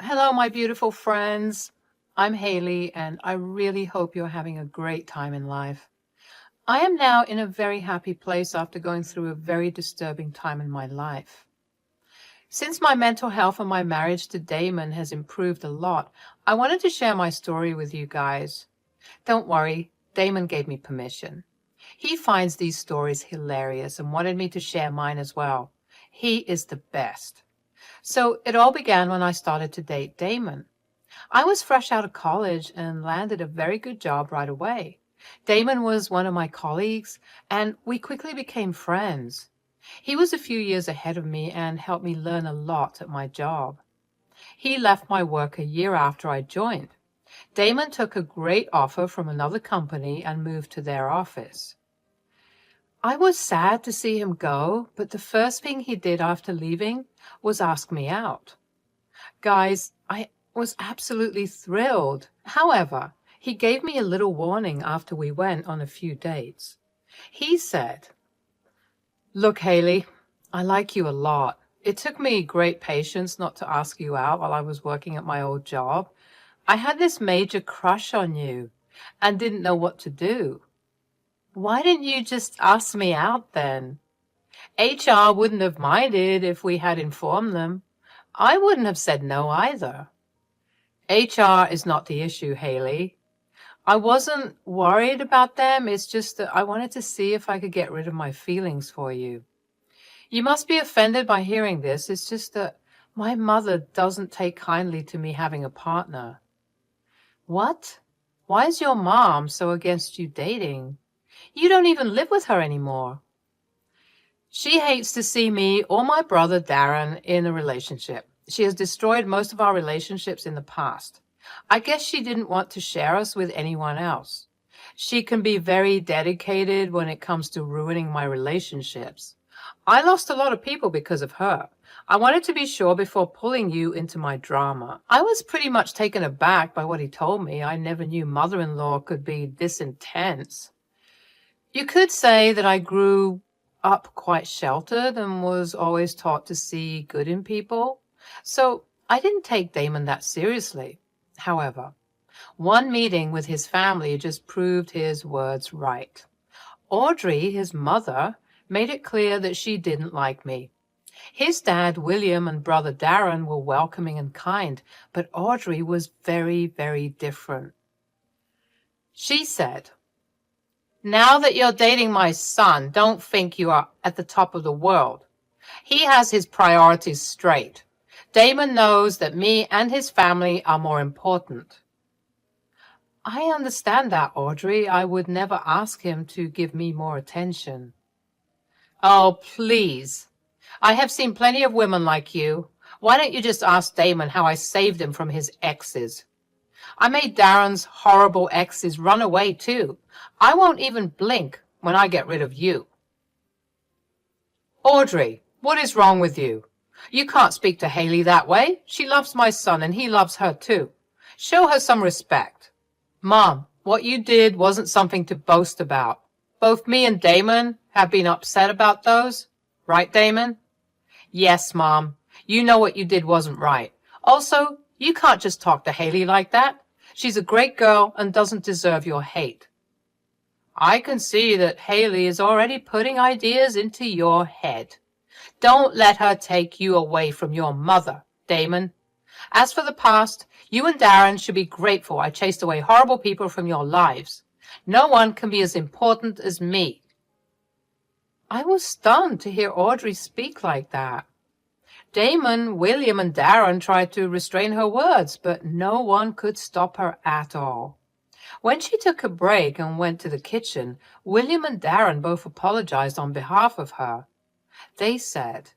Hello, my beautiful friends. I'm Haley, and I really hope you're having a great time in life. I am now in a very happy place after going through a very disturbing time in my life. Since my mental health and my marriage to Damon has improved a lot, I wanted to share my story with you guys. Don't worry, Damon gave me permission. He finds these stories hilarious and wanted me to share mine as well. He is the best. So it all began when I started to date Damon. I was fresh out of college and landed a very good job right away. Damon was one of my colleagues, and we quickly became friends. He was a few years ahead of me and helped me learn a lot at my job. He left my work a year after I joined. Damon took a great offer from another company and moved to their office. I was sad to see him go, but the first thing he did after leaving was ask me out. Guys, I was absolutely thrilled. However, he gave me a little warning after we went on a few dates. He said, "Look, Haley, I like you a lot. It took me great patience not to ask you out while I was working at my old job. I had this major crush on you and didn't know what to do. Why didn't you just ask me out then? HR wouldn't have minded if we had informed them. I wouldn't have said no either." HR is not the issue, Haley. I wasn't worried about them. It's just that I wanted to see if I could get rid of my feelings for you. You must be offended by hearing this. It's just that my mother doesn't take kindly to me having a partner. What? Why is your mom so against you dating? You don't even live with her anymore. She hates to see me or my brother Darren in a relationship. She has destroyed most of our relationships in the past. I guess she didn't want to share us with anyone else. She can be very dedicated when it comes to ruining my relationships. I lost a lot of people because of her. I wanted to be sure before pulling you into my drama. I was pretty much taken aback by what he told me. I never knew mother-in-law could be this intense. You could say that I grew up quite sheltered and was always taught to see good in people. So I didn't take Damon that seriously. However, one meeting with his family just proved his words right. Audrey, his mother, made it clear that she didn't like me. His dad, William, and brother Darren were welcoming and kind, but Audrey was very, very different. She said, "Now that you're dating my son, don't think you are at the top of the world. He has his priorities straight. Damon knows that me and his family are more important." I understand that, Audrey. I would never ask him to give me more attention. Oh, please. I have seen plenty of women like you. Why don't you just ask Damon how I saved him from his exes? I made Darren's horrible exes run away too. I won't even blink when I get rid of you. Audrey, what is wrong with you? You can't speak to Haley that way. She loves my son and he loves her too. Show her some respect. Mom, what you did wasn't something to boast about. Both me and Damon have been upset about those. Right, Damon? Yes, Mom. You know what you did wasn't right. Also, you can't just talk to Haley like that. She's a great girl and doesn't deserve your hate. I can see that Haley is already putting ideas into your head. Don't let her take you away from your mother, Damon. As for the past, you and Darren should be grateful I chased away horrible people from your lives. No one can be as important as me. I was stunned to hear Audrey speak like that. Damon, William, and Darren tried to restrain her words, but no one could stop her at all. When she took a break and went to the kitchen, William and Darren both apologized on behalf of her. They said,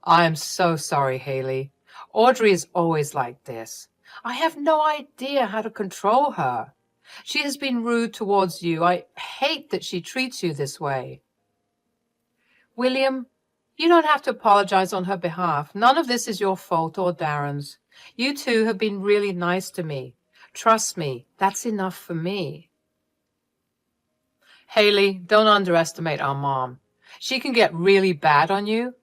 "I am so sorry, Haley. Audrey is always like this. I have no idea how to control her. She has been rude towards you. I hate that she treats you this way." William, you don't have to apologize on her behalf. None of this is your fault or Darren's. You two have been really nice to me. Trust me, that's enough for me. Haley, don't underestimate our mom. She can get really bad on you.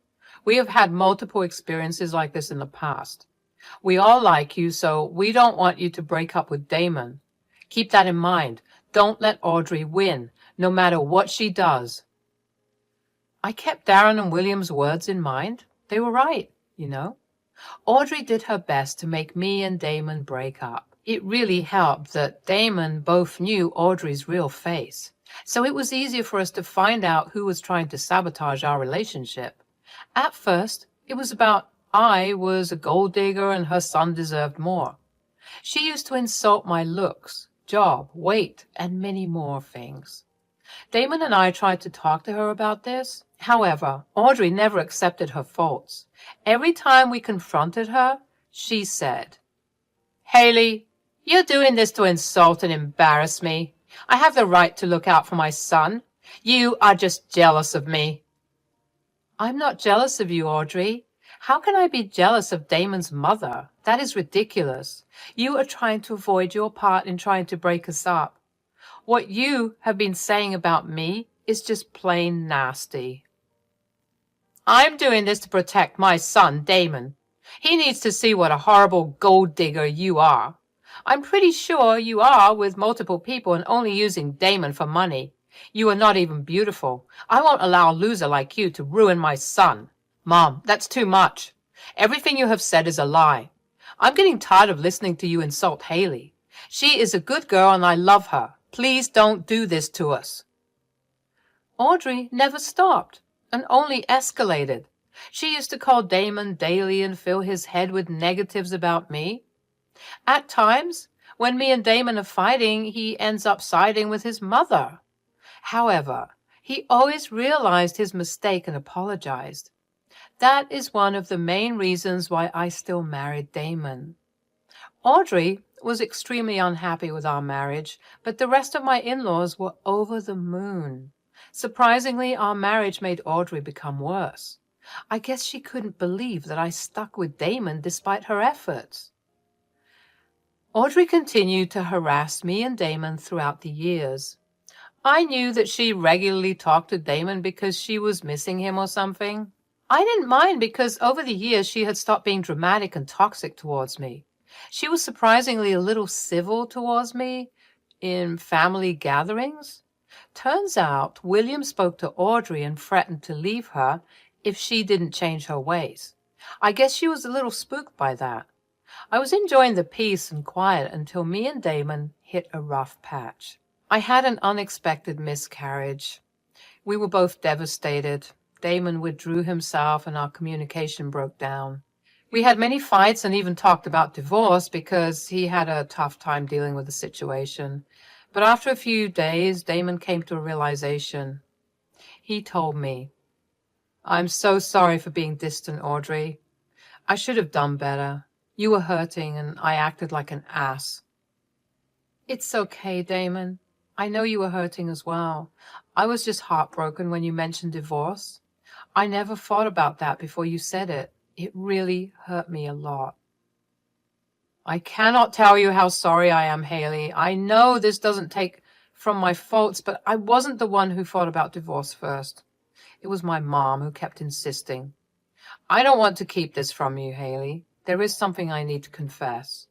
We have had multiple experiences like this in the past. We all like you, so we don't want you to break up with Damon. Keep that in mind. Don't let Audrey win, no matter what she does." I kept Darren and William's words in mind. They were right, you know. Audrey did her best to make me and Damon break up. It really helped that Damon both knew Audrey's real face, so it was easier for us to find out who was trying to sabotage our relationship. At first, it was about I was a gold digger and her son deserved more. She used to insult my looks, job, weight, and many more things. Damon and I tried to talk to her about this. However, Audrey never accepted her faults. Every time we confronted her, she said, "Haley, you're doing this to insult and embarrass me. I have the right to look out for my son. You are just jealous of me." "I'm not jealous of you, Audrey. How can I be jealous of Damon's mother? That is ridiculous. You are trying to avoid your part in trying to break us up. What you have been saying about me is just plain nasty." "I'm doing this to protect my son, Damon. He needs to see what a horrible gold digger you are. I'm pretty sure you are with multiple people and only using Damon for money. You are not even beautiful. I won't allow a loser like you to ruin my son." "Mom, that's too much. Everything you have said is a lie. I'm getting tired of listening to you insult Haley. She is a good girl and I love her. Please don't do this to us." Audrey never stopped and only escalated. She used to call Damon daily and fill his head with negatives about me. At times, when me and Damon are fighting, he ends up siding with his mother. However, he always realized his mistake and apologized. That is one of the main reasons why I still married Damon. Audrey was extremely unhappy with our marriage, but the rest of my in-laws were over the moon. Surprisingly, our marriage made Audrey become worse. I guess she couldn't believe that I stuck with Damon despite her efforts. Audrey continued to harass me and Damon throughout the years. I knew that she regularly talked to Damon because she was missing him or something. I didn't mind because over the years she had stopped being dramatic and toxic towards me. She was surprisingly a little civil towards me in family gatherings. Turns out William spoke to Audrey and threatened to leave her if she didn't change her ways. I guess she was a little spooked by that. I was enjoying the peace and quiet until me and Damon hit a rough patch. I had an unexpected miscarriage. We were both devastated. Damon withdrew himself and our communication broke down. We had many fights and even talked about divorce because he had a tough time dealing with the situation. But after a few days, Damon came to a realization. He told me, "I'm so sorry for being distant, Audrey. I should have done better. You were hurting and I acted like an ass." "It's okay, Damon. I know you were hurting as well. I was just heartbroken when you mentioned divorce. I never thought about that before you said it. It really hurt me a lot." "I cannot tell you how sorry I am, Haley. I know this doesn't take from my faults, but I wasn't the one who thought about divorce first. It was my mom who kept insisting. I don't want to keep this from you, Haley. There is something I need to confess."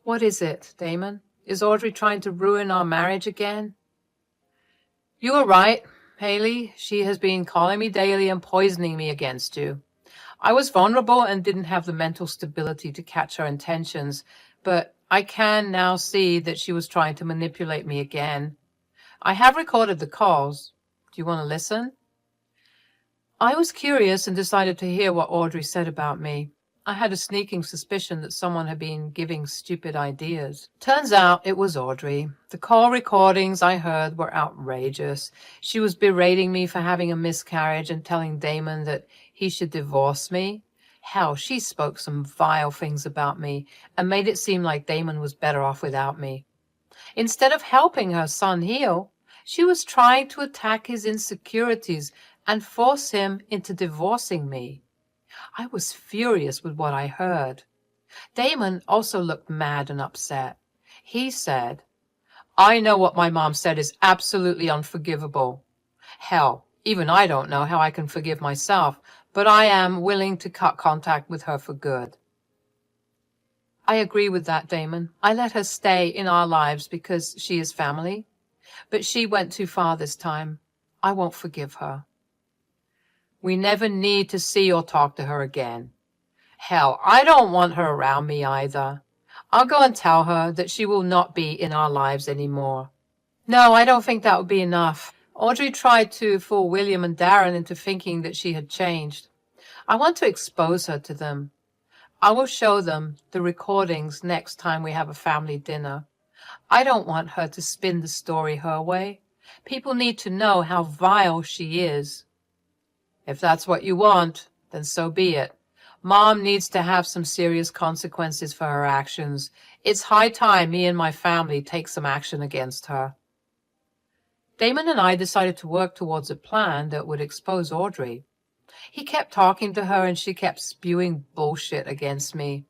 "What is it, Damon? Is Audrey trying to ruin our marriage again?" "You are right, Haley. She has been calling me daily and poisoning me against you. I was vulnerable and didn't have the mental stability to catch her intentions, but I can now see that she was trying to manipulate me again. I have recorded the calls. Do you want to listen?" I was curious and decided to hear what Audrey said about me. I had a sneaking suspicion that someone had been giving stupid ideas. Turns out it was Audrey. The call recordings I heard were outrageous. She was berating me for having a miscarriage and telling Damon that he should divorce me. Hell, she spoke some vile things about me and made it seem like Damon was better off without me. Instead of helping her son heal, she was trying to attack his insecurities and force him into divorcing me. I was furious with what I heard. Damon also looked mad and upset. He said, "I know what my mom said is absolutely unforgivable. Hell, even I don't know how I can forgive myself, but I am willing to cut contact with her for good." I agree with that, Damon. I let her stay in our lives because she is family, but she went too far this time. I won't forgive her. We never need to see or talk to her again. Hell, I don't want her around me either. I'll go and tell her that she will not be in our lives anymore. No, I don't think that would be enough. Audrey tried to fool William and Darren into thinking that she had changed. I want to expose her to them. I will show them the recordings next time we have a family dinner. I don't want her to spin the story her way. People need to know how vile she is. If that's what you want, then so be it. Mom needs to have some serious consequences for her actions. It's high time me and my family take some action against her. Damon and I decided to work towards a plan that would expose Audrey. He kept talking to her and she kept spewing bullshit against me.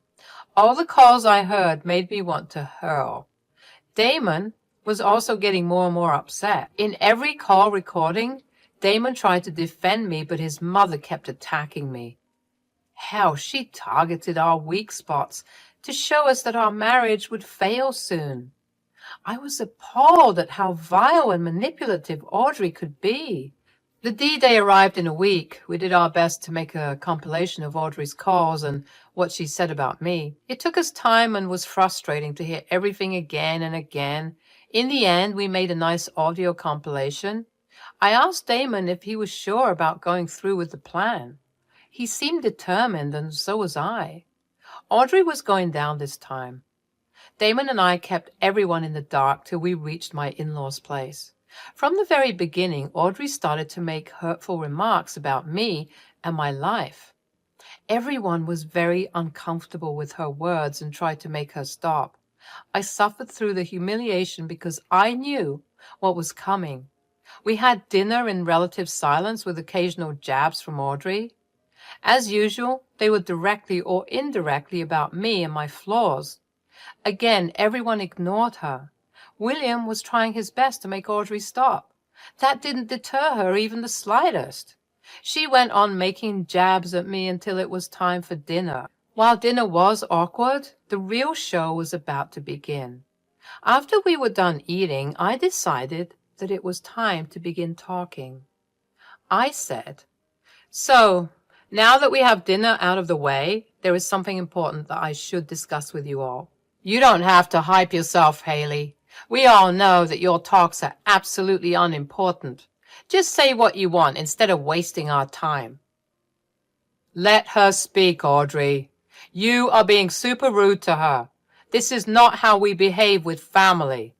All the calls I heard made me want to hurl. Damon was also getting more and more upset. In every call recording, Damon tried to defend me, but his mother kept attacking me. Hell, she targeted our weak spots to show us that our marriage would fail soon. I was appalled at how vile and manipulative Audrey could be. The D-Day arrived in a week. We did our best to make a compilation of Audrey's calls and what she said about me. It took us time and was frustrating to hear everything again and again. In the end, we made a nice audio compilation. I asked Damon if he was sure about going through with the plan. He seemed determined, and so was I. Audrey was going down this time. Damon and I kept everyone in the dark till we reached my in-laws' place. From the very beginning, Audrey started to make hurtful remarks about me and my life. Everyone was very uncomfortable with her words and tried to make her stop. I suffered through the humiliation because I knew what was coming. We had dinner in relative silence with occasional jabs from Audrey. As usual, they were directly or indirectly about me and my flaws. Again, everyone ignored her. William was trying his best to make Audrey stop. That didn't deter her even the slightest. She went on making jabs at me until it was time for dinner. While dinner was awkward, the real show was about to begin. After we were done eating, I decided that it was time to begin talking. I said, "So, now that we have dinner out of the way, there is something important that I should discuss with you all." "You don't have to hype yourself, Haley. We all know that your talks are absolutely unimportant. Just say what you want instead of wasting our time." "Let her speak, Audrey. You are being super rude to her. This is not how we behave with family."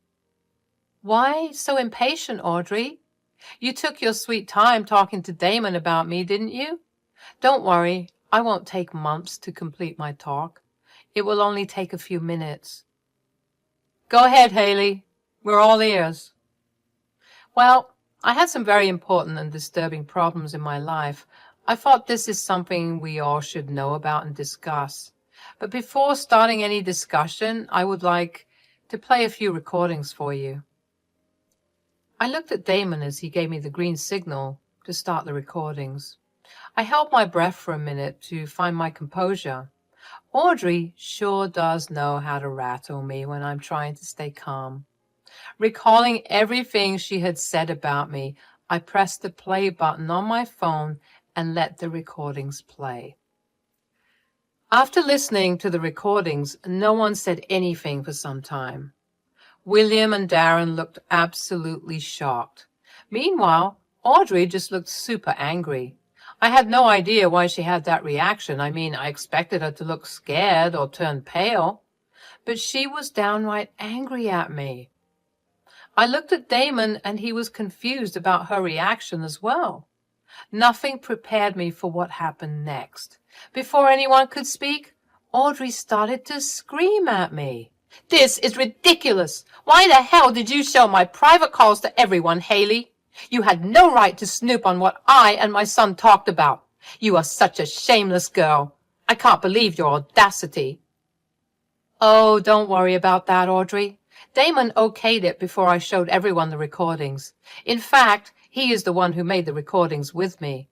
"Why so impatient, Audrey? You took your sweet time talking to Damon about me, didn't you? Don't worry, I won't take months to complete my talk. It will only take a few minutes." "Go ahead, Haley. We're all ears." Well, I had some very important and disturbing problems in my life. I thought this is something we all should know about and discuss. But before starting any discussion, I would like to play a few recordings for you. I looked at Damon as he gave me the green signal to start the recordings. I held my breath for a minute to find my composure. Audrey sure does know how to rattle me when I'm trying to stay calm. Recalling everything she had said about me, I pressed the play button on my phone and let the recordings play. After listening to the recordings, no one said anything for some time. William and Darren looked absolutely shocked. Meanwhile, Audrey just looked super angry. I had no idea why she had that reaction. I mean, I expected her to look scared or turn pale, but she was downright angry at me. I looked at Damon and he was confused about her reaction as well. Nothing prepared me for what happened next. Before anyone could speak, Audrey started to scream at me. "This is ridiculous! Why the hell did you show my private calls to everyone, Haley? You had no right to snoop on what I and my son talked about. You are such a shameless girl. I can't believe your audacity." "Oh, don't worry about that, Audrey. Damon okayed it before I showed everyone the recordings. In fact, he is the one who made the recordings with me."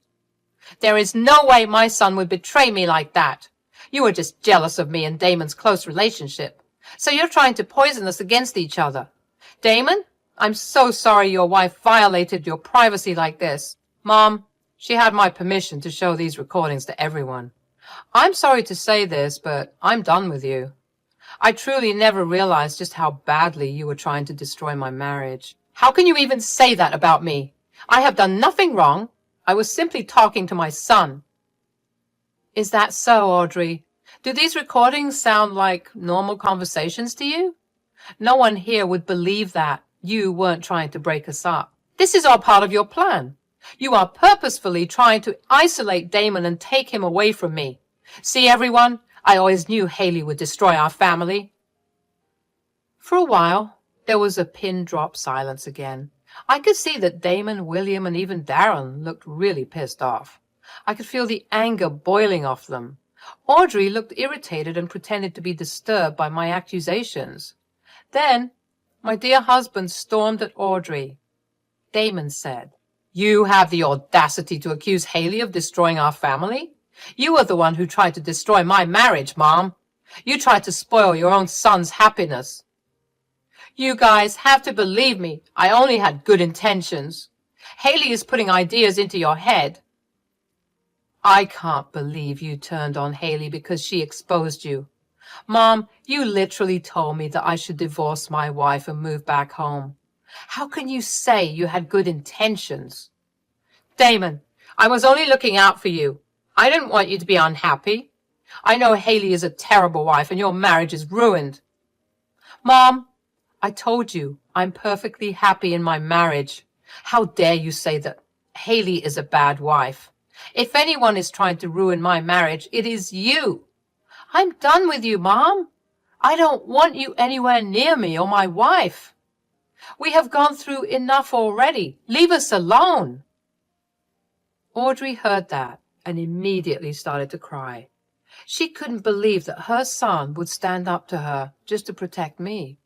"There is no way my son would betray me like that. You were just jealous of me and Damon's close relationship. So you're trying to poison us against each other. Damon, I'm so sorry your wife violated your privacy like this. Mom, she had my permission to show these recordings to everyone. I'm sorry to say this, but I'm done with you. I truly never realized just how badly you were trying to destroy my marriage. How can you even say that about me? I have done nothing wrong. I was simply talking to my son. Is that so, Audrey? Do these recordings sound like normal conversations to you? No one here would believe that you weren't trying to break us up. This is all part of your plan. You are purposefully trying to isolate Damon and take him away from me. See, everyone, I always knew Haley would destroy our family. For a while, there was a pin-drop silence again. I could see that Damon, William, and even Darren looked really pissed off. I could feel the anger boiling off them. Audrey looked irritated and pretended to be disturbed by my accusations. Then, my dear husband stormed at Audrey. Damon said, "You have the audacity to accuse Haley of destroying our family? You are the one who tried to destroy my marriage, Mom. You tried to spoil your own son's happiness." You guys have to believe me. I only had good intentions. Haley is putting ideas into your head. I can't believe you turned on Haley because she exposed you. Mom, you literally told me that I should divorce my wife and move back home. How can you say you had good intentions? Damon, I was only looking out for you. I didn't want you to be unhappy. I know Haley is a terrible wife and your marriage is ruined. Mom, I told you I'm perfectly happy in my marriage. How dare you say that Haley is a bad wife? If anyone is trying to ruin my marriage, it is you. I'm done with you, Mom. I don't want you anywhere near me or my wife. We have gone through enough already. Leave us alone. Audrey heard that and immediately started to cry. She couldn't believe that her son would stand up to her just to protect me.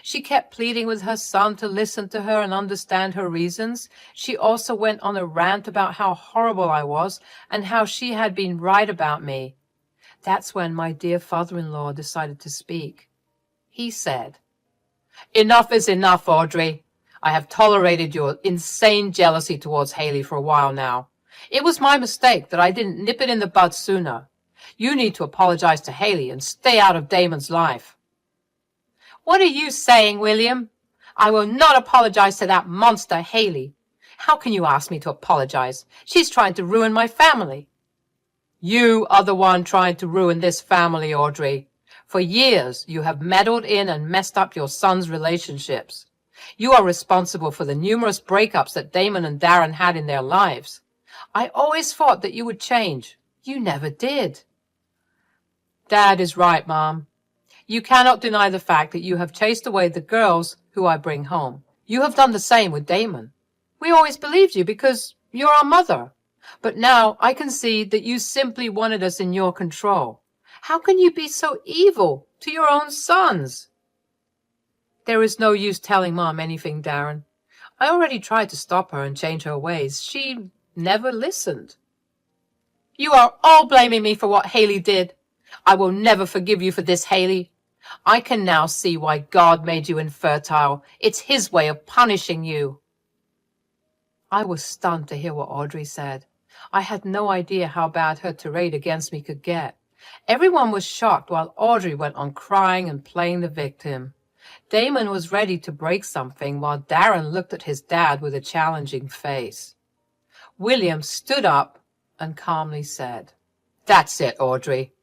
She kept pleading with her son to listen to her and understand her reasons. She also went on a rant about how horrible I was and how she had been right about me. That's when my dear father-in-law decided to speak. He said, "Enough is enough, Audrey. I have tolerated your insane jealousy towards Haley for a while now. It was my mistake that I didn't nip it in the bud sooner. You need to apologize to Haley and stay out of Damon's life." What are you saying, William? I will not apologize to that monster, Haley. How can you ask me to apologize? She's trying to ruin my family. You are the one trying to ruin this family, Audrey. For years, you have meddled in and messed up your son's relationships. You are responsible for the numerous breakups that Damon and Darren had in their lives. I always thought that you would change. You never did. Dad is right, Mom. You cannot deny the fact that you have chased away the girls who I bring home. You have done the same with Damon. We always believed you because you're our mother. But now I can see that you simply wanted us in your control. How can you be so evil to your own sons? There is no use telling Mom anything, Darren. I already tried to stop her and change her ways. She never listened. You are all blaming me for what Haley did. I will never forgive you for this, Haley. I can now see why God made you infertile. It's his way of punishing you. I was stunned to hear what Audrey said. I had no idea how bad her tirade against me could get. Everyone was shocked while Audrey went on crying and playing the victim. Damon was ready to break something while Darren looked at his dad with a challenging face. William stood up and calmly said, "That's it, Audrey.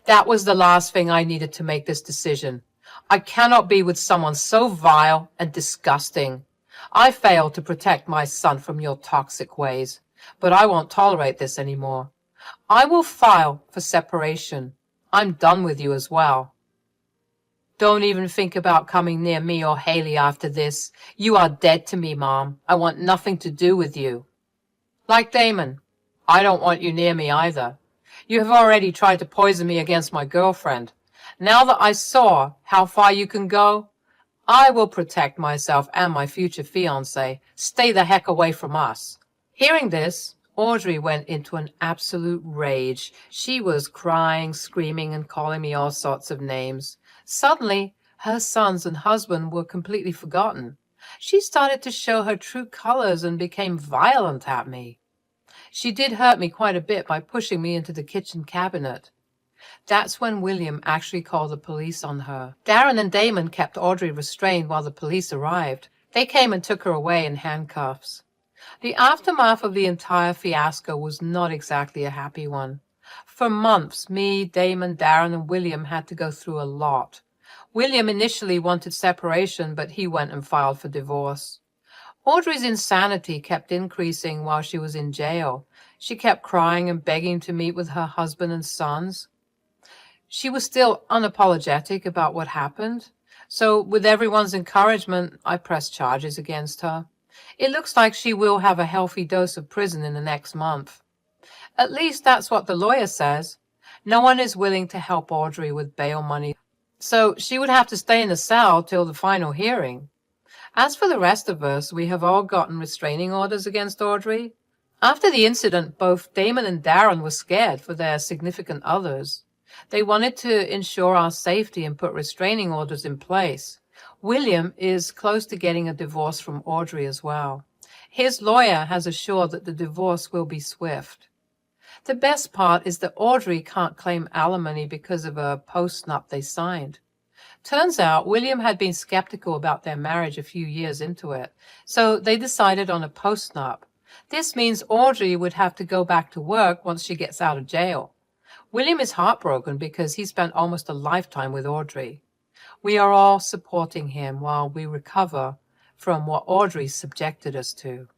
That was the last thing I needed to make this decision. I cannot be with someone so vile and disgusting. I failed to protect my son from your toxic ways, but I won't tolerate this anymore. I will file for separation. I'm done with you as well. Don't even think about coming near me or Haley after this. You are dead to me, Mom. I want nothing to do with you. Like Damon, I don't want you near me either. You have already tried to poison me against my girlfriend. Now that I saw how far you can go, I will protect myself and my future fiancé. Stay the heck away from us." Hearing this, Audrey went into an absolute rage. She was crying, screaming, and calling me all sorts of names. Suddenly, her sons and husband were completely forgotten. She started to show her true colors and became violent at me. She did hurt me quite a bit by pushing me into the kitchen cabinet. That's when William actually called the police on her. Darren and Damon kept Audrey restrained while the police arrived. They came and took her away in handcuffs. The aftermath of the entire fiasco was not exactly a happy one. For months, me, Damon, Darren, and William had to go through a lot. William initially wanted separation, but he went and filed for divorce. Audrey's insanity kept increasing while she was in jail. She kept crying and begging to meet with her husband and sons. She was still unapologetic about what happened. So with everyone's encouragement, I pressed charges against her. It looks like she will have a healthy dose of prison in the next month. At least that's what the lawyer says. No one is willing to help Audrey with bail money, so she would have to stay in the cell till the final hearing. As for the rest of us, we have all gotten restraining orders against Audrey. After the incident, both Damon and Darren were scared for their significant others. They wanted to ensure our safety and put restraining orders in place. William is close to getting a divorce from Audrey as well. His lawyer has assured that the divorce will be swift. The best part is that Audrey can't claim alimony because of a post-nup they signed. Turns out William had been skeptical about their marriage a few years into it, so they decided on a post-nup. This means Audrey would have to go back to work once she gets out of jail. William is heartbroken because he spent almost a lifetime with Audrey. We are all supporting him while we recover from what Audrey subjected us to.